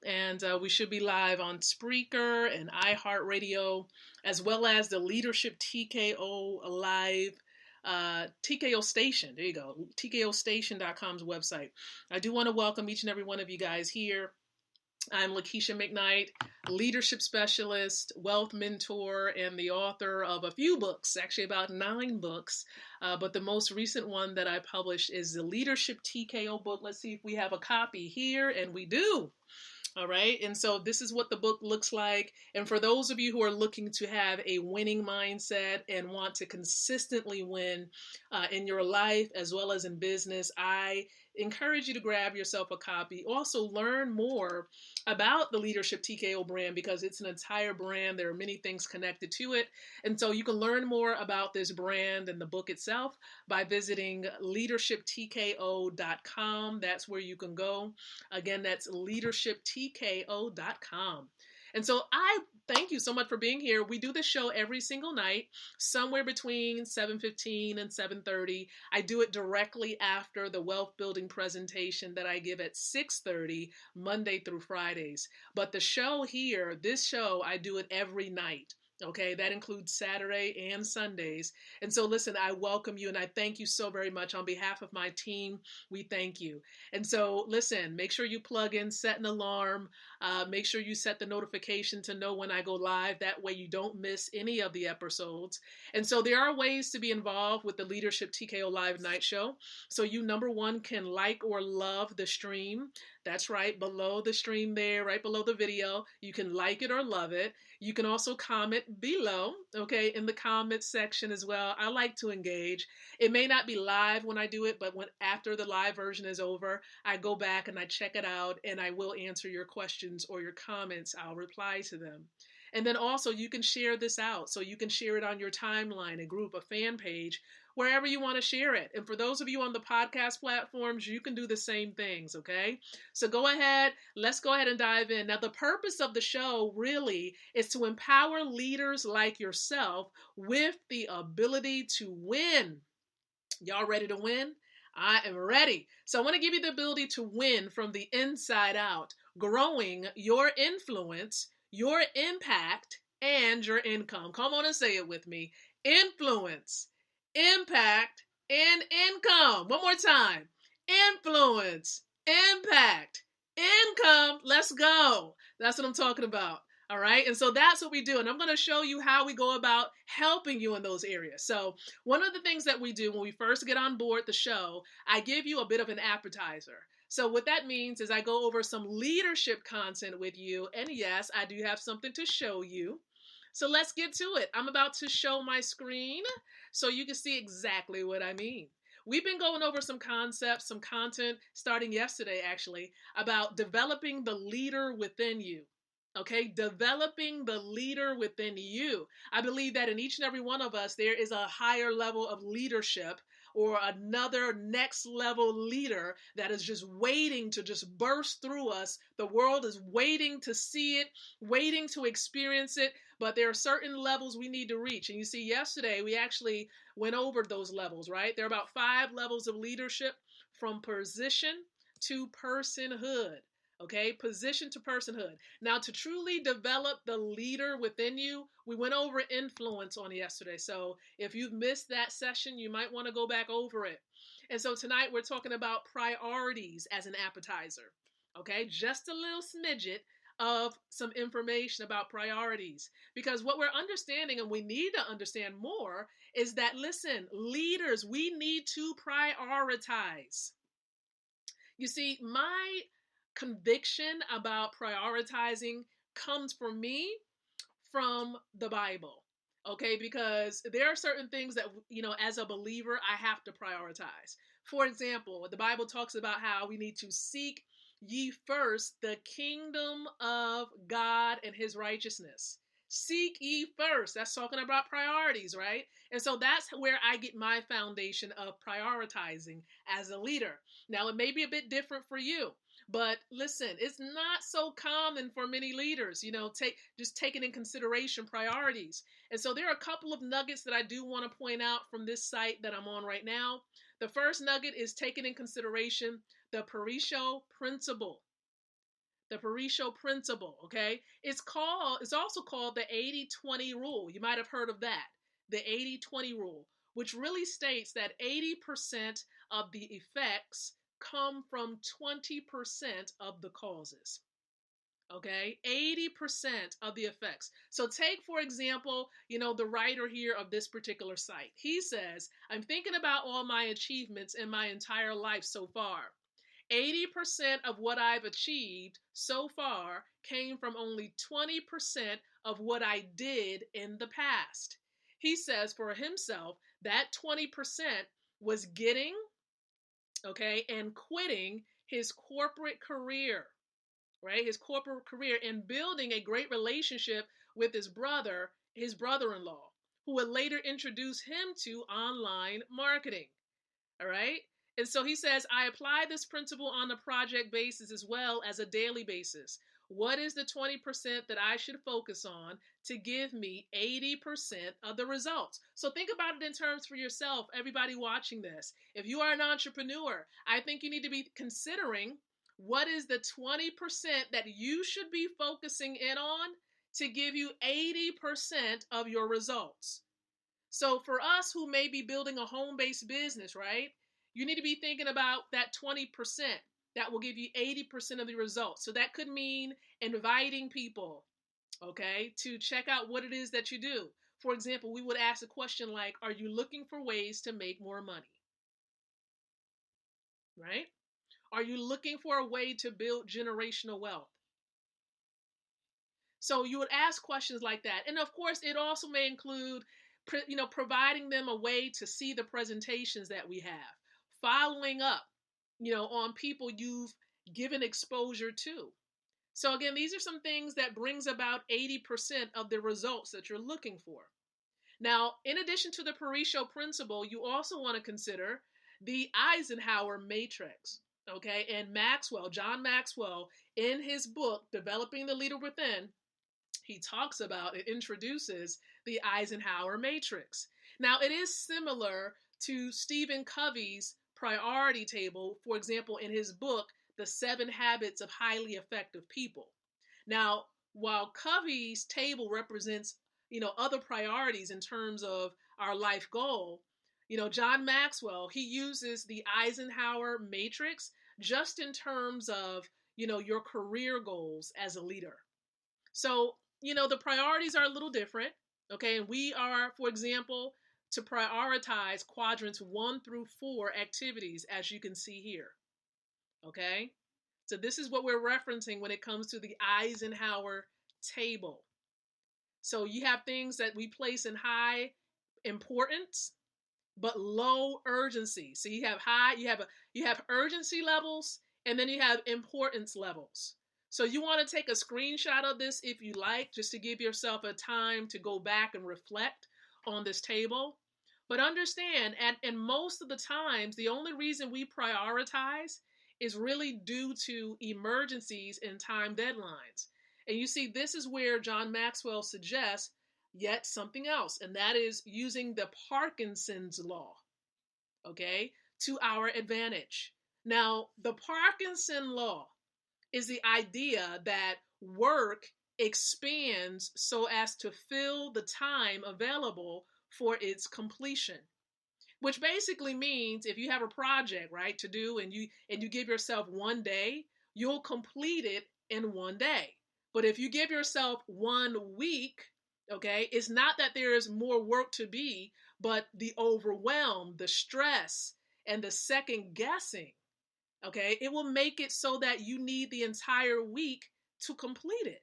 And we should be live on Spreaker and iHeartRadio, as well as the Leadership TKO Live TKO Station. There you go, TKOstation.com's website. I do want to welcome each and every one of you guys here. I'm Lakeisha McKnight, leadership specialist, wealth mentor, and the author of a few books, actually about 9 books. But the most recent one that I published is the Leadership TKO book. Let's see if we have a copy here, and we do. All right. And so this is what the book looks like. And for those of you who are looking to have a winning mindset and want to consistently win in your life as well as in business, I encourage you to grab yourself a copy. Also, learn more about the Leadership TKO brand because it's an entire brand. There are many things connected to it. And so you can learn more about this brand and the book itself by visiting leadershiptko.com. That's where you can go. Again, that's leadershiptko.com. And so I thank you so much for being here. We do this show every single night, somewhere between 7:15 and 7:30. I do it directly after the wealth building presentation that I give at 6:30 Monday through Fridays. But the show here, this show, I do it every night. Okay, that includes Saturday and Sundays. And so listen, I welcome you and I thank you so very much on behalf of my team. We thank you. And so listen, make sure you plug in, set an alarm, make sure you set the notification to know when I go live. That way you don't miss any of the episodes. And so there are ways to be involved with the Leadership TKO Live Night Show. So you, number one, can like or love the stream. That's right, below the stream there, right below the video. You can like it or love it. You can also comment below, okay, in the comment section as well. I like to engage. It may not be live when I do it, but when after the live version is over, I go back and I check it out and I will answer your questions or your comments. I'll reply to them. And then also you can share this out. So you can share it on your timeline, a group, a fan page, wherever you want to share it. And for those of you on the podcast platforms, you can do the same things, okay? So go ahead, let's go ahead and dive in. Now, the purpose of the show really is to empower leaders like yourself with the ability to win. Y'all ready to win? I am ready. So I want to give you the ability to win from the inside out, growing your influence, your impact, and your income. Come on and say it with me. Influence, impact, and income. One more time. Influence, impact, income. Let's go. That's what I'm talking about. All right. And so that's what we do. And I'm going to show you how we go about helping you in those areas. So one of the things that we do when we first get on board the show, I give you a bit of an appetizer. So what that means is I go over some leadership content with you. And yes, I do have something to show you. So let's get to it. I'm about to show my screen so you can see exactly what I mean. We've been going over some concepts, some content starting yesterday, actually, about developing the leader within you. Okay, developing the leader within you. I believe that in each and every one of us, there is a higher level of leadership or another next level leader that is just waiting to just burst through us. The world is waiting to see it, waiting to experience it, but there are certain levels we need to reach. And you see, yesterday we actually went over those levels, right? There are about 5 levels of leadership from position to personhood. Okay, position to personhood. Now, to truly develop the leader within you, we went over influence on yesterday. So if you've missed that session, you might want to go back over it. And so tonight we're talking about priorities as an appetizer. Okay, just a little smidget of some information about priorities. Because what we're understanding, and we need to understand more, is that, listen, leaders, we need to prioritize. You see, my conviction about prioritizing comes for me from the Bible. Okay, because there are certain things that, as a believer, I have to prioritize. For example, the Bible talks about how we need to seek ye first the kingdom of God and his righteousness. Seek ye first. That's talking about priorities, right? And so that's where I get my foundation of prioritizing as a leader. Now, it may be a bit different for you, but listen, it's not so common for many leaders, taking in consideration priorities. And so there are a couple of nuggets that I do want to point out from this site that I'm on right now. The first nugget is taking in consideration the Pareto principle. The Pareto principle, okay? It's also called the 80-20 rule. You might have heard of that. The 80-20 rule, which really states that 80% of the effects come from 20% of the causes. Okay, 80% of the effects. So take, for example, the writer here of this particular site. He says, I'm thinking about all my achievements in my entire life so far. 80% of what I've achieved so far came from only 20% of what I did in the past. He says for himself that 20% was getting, okay, and quitting his corporate career, right? His corporate career, and building a great relationship with his brother-in-law, who would later introduce him to online marketing. All right. And so he says, I apply this principle on a project basis as well as a daily basis. What is the 20% that I should focus on to give me 80% of the results? So think about it in terms for yourself, everybody watching this. If you are an entrepreneur, I think you need to be considering what is the 20% that you should be focusing in on to give you 80% of your results. So for us who may be building a home-based business, right? You need to be thinking about that 20% that will give you 80% of the results. So that could mean inviting people, okay, to check out what it is that you do. For example, we would ask a question like, are you looking for ways to make more money? Right? Are you looking for a way to build generational wealth? So you would ask questions like that. And of course, it also may include, providing them a way to see the presentations that we have, following up, on people you've given exposure to. So again, these are some things that brings about 80% of the results that you're looking for. Now, in addition to the Pareto principle, you also want to consider the Eisenhower matrix. Okay, and John Maxwell, in his book, Developing the Leader Within, he talks about, it introduces the Eisenhower matrix. Now, it is similar to Stephen Covey's priority table, for example, in his book, The 7 Habits of Highly Effective People. Now, while Covey's table represents, other priorities in terms of our life goal, John Maxwell, he uses the Eisenhower matrix just in terms of, your career goals as a leader. So, the priorities are a little different, okay? And we are, for example, to prioritize quadrants 1 through 4 activities, as you can see here, okay? So this is what we're referencing when it comes to the Eisenhower table. So you have things that we place in high importance, but low urgency. So you have urgency levels, and then you have importance levels. So you want to take a screenshot of this if you like, just to give yourself a time to go back and reflect on this table. But understand, and most of the times, the only reason we prioritize is really due to emergencies and time deadlines. And you see, this is where John Maxwell suggests yet something else, and that is using the Parkinson's law, okay, to our advantage. Now, the Parkinson law is the idea that work expands so as to fill the time available for its completion, which basically means if you have a project, right, to do, and you give yourself 1 day, you'll complete it in 1 day. But if you give yourself 1 week, okay, it's not that there is more work to be, but the overwhelm, the stress, and the second guessing, okay, it will make it so that you need the entire week to complete it.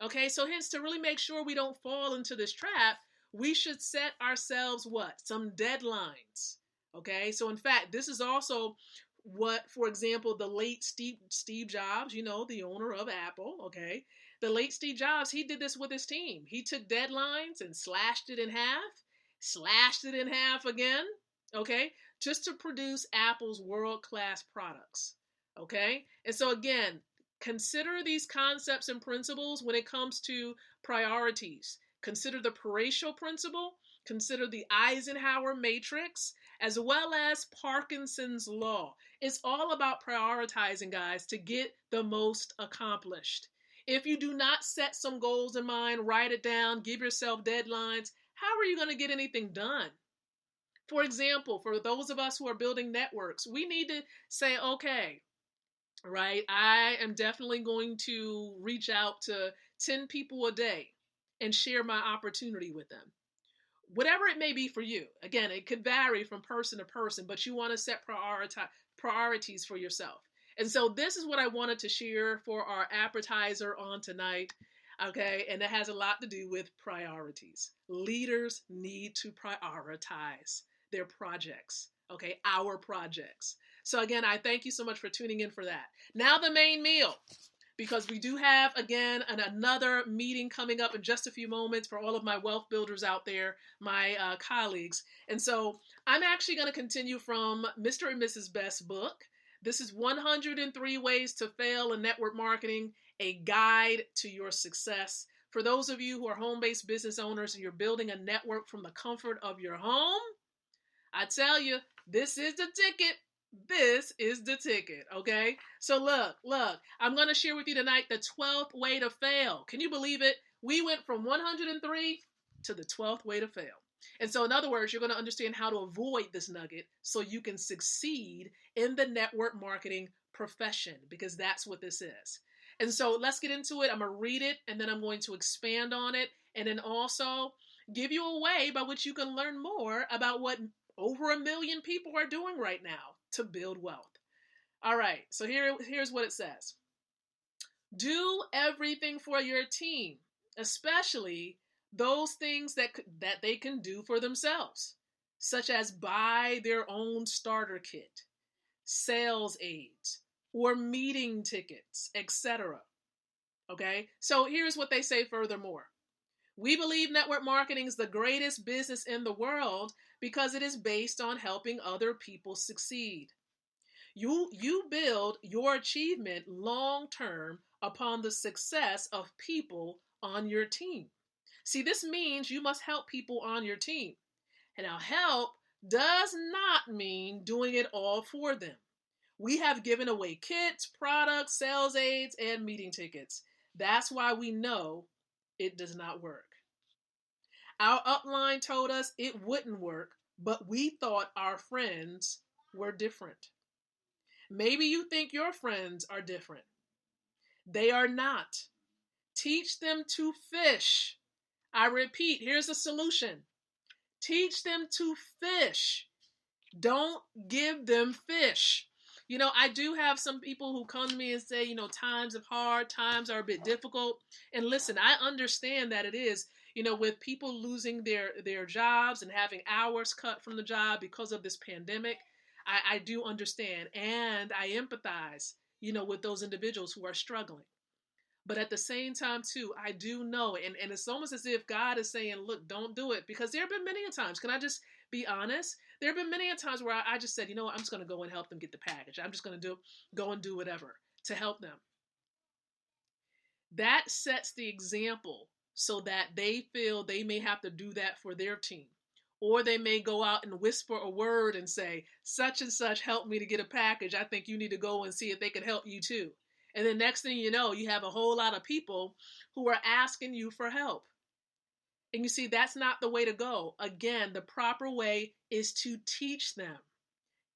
Okay, so hence, to really make sure we don't fall into this trap, we should set ourselves what? Some deadlines. Okay, so in fact, this is also what, for example, the late Steve Jobs, the owner of Apple, okay, the late Steve Jobs, he did this with his team. He took deadlines and slashed it in half again, okay, just to produce Apple's world-class products, okay? And so again, consider these concepts and principles when it comes to priorities. Consider the Pareto principle, consider the Eisenhower matrix, as well as Parkinson's law. It's all about prioritizing, guys, to get the most accomplished. If you do not set some goals in mind, write it down, give yourself deadlines, how are you going to get anything done? For example, for those of us who are building networks, we need to say, okay, right, I am definitely going to reach out to 10 people a day and share my opportunity with them. Whatever it may be for you. Again, it could vary from person to person, but you want to set priorities for yourself. And so this is what I wanted to share for our appetizer on tonight. Okay, and it has a lot to do with priorities. Leaders need to prioritize their projects, okay, our projects. So again, I thank you so much for tuning in for that. Now the main meal, because we do have, again, another meeting coming up in just a few moments for all of my wealth builders out there, my colleagues. And so I'm actually going to continue from Mr. and Mrs. Best's book. This is 103 Ways to Fail in Network Marketing, a guide to your success. For those of you who are home-based business owners and you're building a network from the comfort of your home, I tell you, this is the ticket. This is the ticket, okay? So look, I'm going to share with you tonight the 12th way to fail. Can you believe it? We went from 103 to the 12th way to fail. And so in other words, you're going to understand how to avoid this nugget so you can succeed in the network marketing profession, because that's what this is. And so let's get into it. I'm going to read it and then I'm going to expand on it and then also give you a way by which you can learn more about what over 1 million people are doing right now to build wealth. All right, so here's what it says. Do everything for your team, especially those things that they can do for themselves, such as buy their own starter kit, sales aids, or meeting tickets, etc. Okay, so here's what they say furthermore. We believe network marketing is the greatest business in the world because it is based on helping other people succeed. You build your achievement long term upon the success of people on your team. See, this means you must help people on your team. And now help does not mean doing it all for them. We have given away kits, products, sales aids, and meeting tickets. That's why we know it does not work. Our upline told us it wouldn't work, but we thought our friends were different. Maybe you think your friends are different. They are not. Teach them to fish. I repeat, here's a solution. Teach them to fish. Don't give them fish. You know, I do have some people who come to me and say, you know, times are hard, times are a bit difficult. And listen, I understand that it is, you know, with people losing their jobs and having hours cut from the job because of this pandemic. I do understand and I empathize, you know, with those individuals who are struggling. But at the same time, too, I do know, and it's almost as if God is saying, look, don't do it. Because there have been many a times, can I just be honest? There have been many a times where I just said, you know what, I'm just going to go and help them get the package. I'm just going to go and do whatever to help them. That sets the example so that they feel they may have to do that for their team. Or they may go out and whisper a word and say, such and such helped me to get a package. I think you need to go and see if they can help you too. And then next thing you know, you have a whole lot of people who are asking you for help. And you see, that's not the way to go. Again, the proper way is to teach them.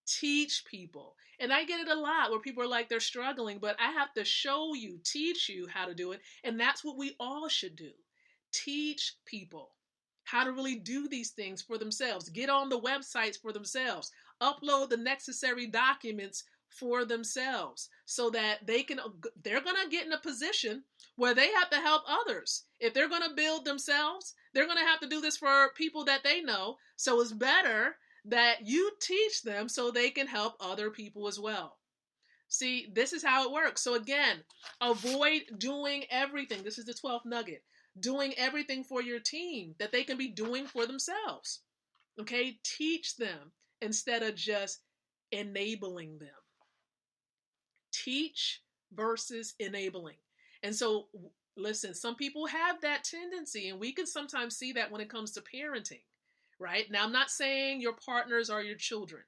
Teach people. And I get it a lot where people are like, they're struggling, but I have to show you, teach you how to do it. And that's what we all should do. Teach people how to really do these things for themselves. Get on the websites for themselves. Upload the necessary documents for themselves so that they're going to get in a position where they have to help others. If they're going to build themselves, they're going to have to do this for people that they know. So it's better that you teach them so they can help other people as well. See, this is how it works. So again, avoid doing everything. This is the 12th nugget. Doing everything for your team that they can be doing for themselves. Okay? Teach them instead of just enabling them. Teach versus enabling. And so, listen, some people have that tendency, and we can sometimes see that when it comes to parenting, right? Now, I'm not saying your partners are your children.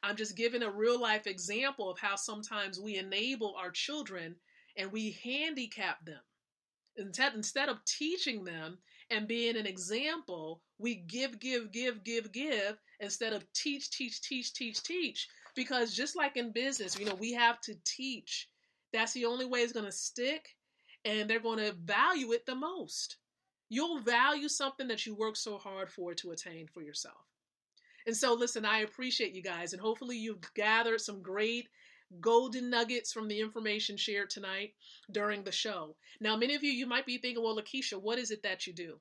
I'm just giving a real life example of how sometimes we enable our children and we handicap them. Instead of teaching them and being an example, we give instead of teach. Because just like in business, we have to teach. That's the only way it's going to stick, and they're going to value it the most. You'll value something that you work so hard for to attain for yourself. And so, listen, I appreciate you guys, and hopefully you've gathered some great golden nuggets from the information shared tonight during the show. Now, many of you might be thinking, well, Lakeisha, what is it that you do?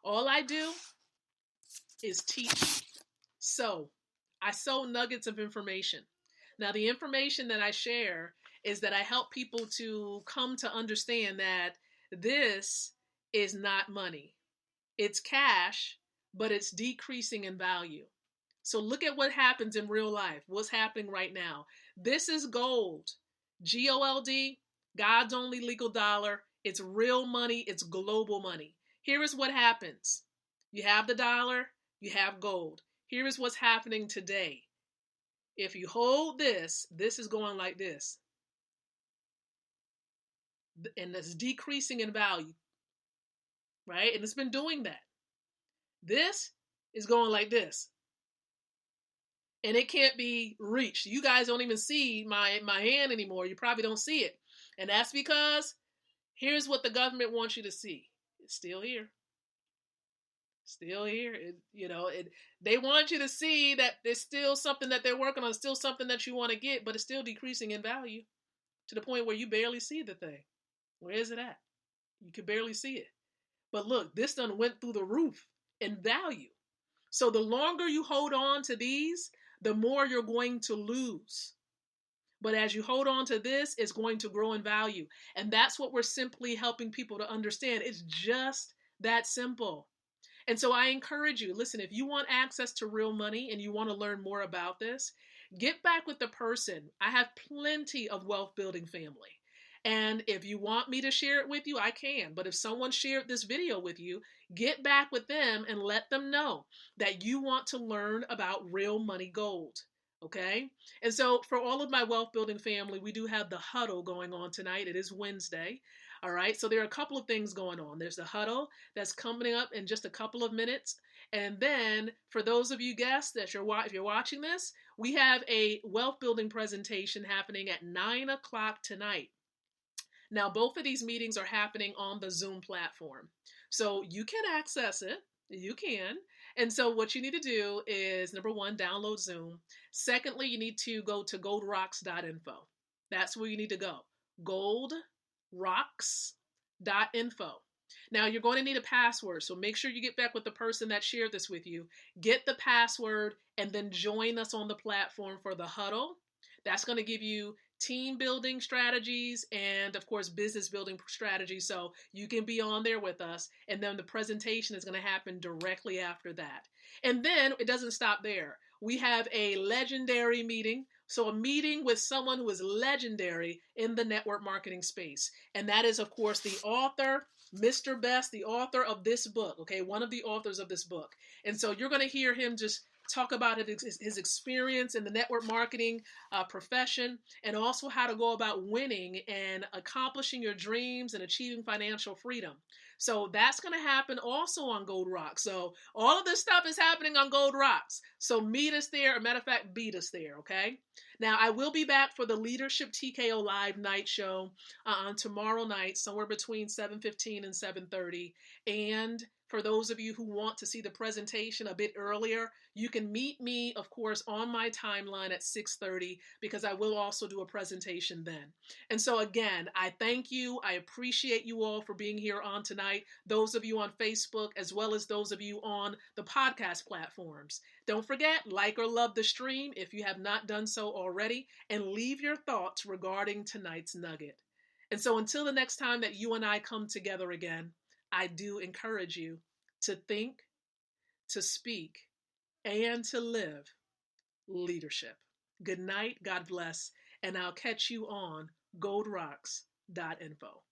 All I do is teach. So, I sow nuggets of information. Now, the information that I share is that I help people to come to understand that this is not money. It's cash, but it's decreasing in value. So look at what happens in real life. What's happening right now? This is gold. GOLD, God's only legal dollar. It's real money. It's global money. Here is what happens. You have the dollar. You have gold. Here is what's happening today. If you hold this is going like this. And it's decreasing in value. Right? And it's been doing that. This is going like this. And it can't be reached. You guys don't even see my hand anymore. You probably don't see it. And that's because here's what the government wants you to see. It's still here. Still here. They want you to see that there's still something that they're working on, still something that you want to get, but it's still decreasing in value to the point where you barely see the thing. Where is it at? You can barely see it. But look, this done went through the roof in value. So the longer you hold on to these, the more you're going to lose. But as you hold on to this, it's going to grow in value. And that's what we're simply helping people to understand. It's just that simple. And so I encourage you, listen, if you want access to real money and you want to learn more about this, get back with the person. I have plenty of wealth building family. And if you want me to share it with you, I can. But if someone shared this video with you, get back with them and let them know that you want to learn about real money gold. Okay? And so for all of my wealth building family, we do have the huddle going on tonight. It is Wednesday. All right. So there are a couple of things going on. There's the huddle that's coming up in just a couple of minutes. And then for those of you guests if you're watching this, we have a wealth building presentation happening at 9:00 tonight. Now, both of these meetings are happening on the Zoom platform. So you can access it. You can. And so what you need to do is, number one, download Zoom. Secondly, you need to go to goldrocks.info. That's where you need to go. Goldrocks.info. Now, you're going to need a password. So make sure you get back with the person that shared this with you. Get the password and then join us on the platform for the huddle. That's going to give you team building strategies and, of course, business building strategies. So you can be on there with us. And then the presentation is going to happen directly after that. And then it doesn't stop there. We have a legendary meeting. So a meeting with someone who is legendary in the network marketing space. And that is, of course, the author, Mr. Best, the author of this book. Okay, one of the authors of this book. And so you're going to hear him just talk about his experience in the network marketing profession, and also how to go about winning and accomplishing your dreams and achieving financial freedom. So that's going to happen also on Gold Rocks. So all of this stuff is happening on Gold Rocks. So meet us there. As a matter of fact, beat us there, okay? Now, I will be back for the Leadership TKO Live night show on tomorrow night, somewhere between 7:15 and 7:30. And for those of you who want to see the presentation a bit earlier, you can meet me, of course, on my timeline at 6:30, because I will also do a presentation then. And so again, I thank you. I appreciate you all for being here on tonight. Those of you on Facebook, as well as those of you on the podcast platforms. Don't forget, like or love the stream if you have not done so already, and leave your thoughts regarding tonight's nugget. And so until the next time that you and I come together again, I do encourage you to think, to speak, and to live leadership. Good night, God bless, and I'll catch you on goldrocks.info.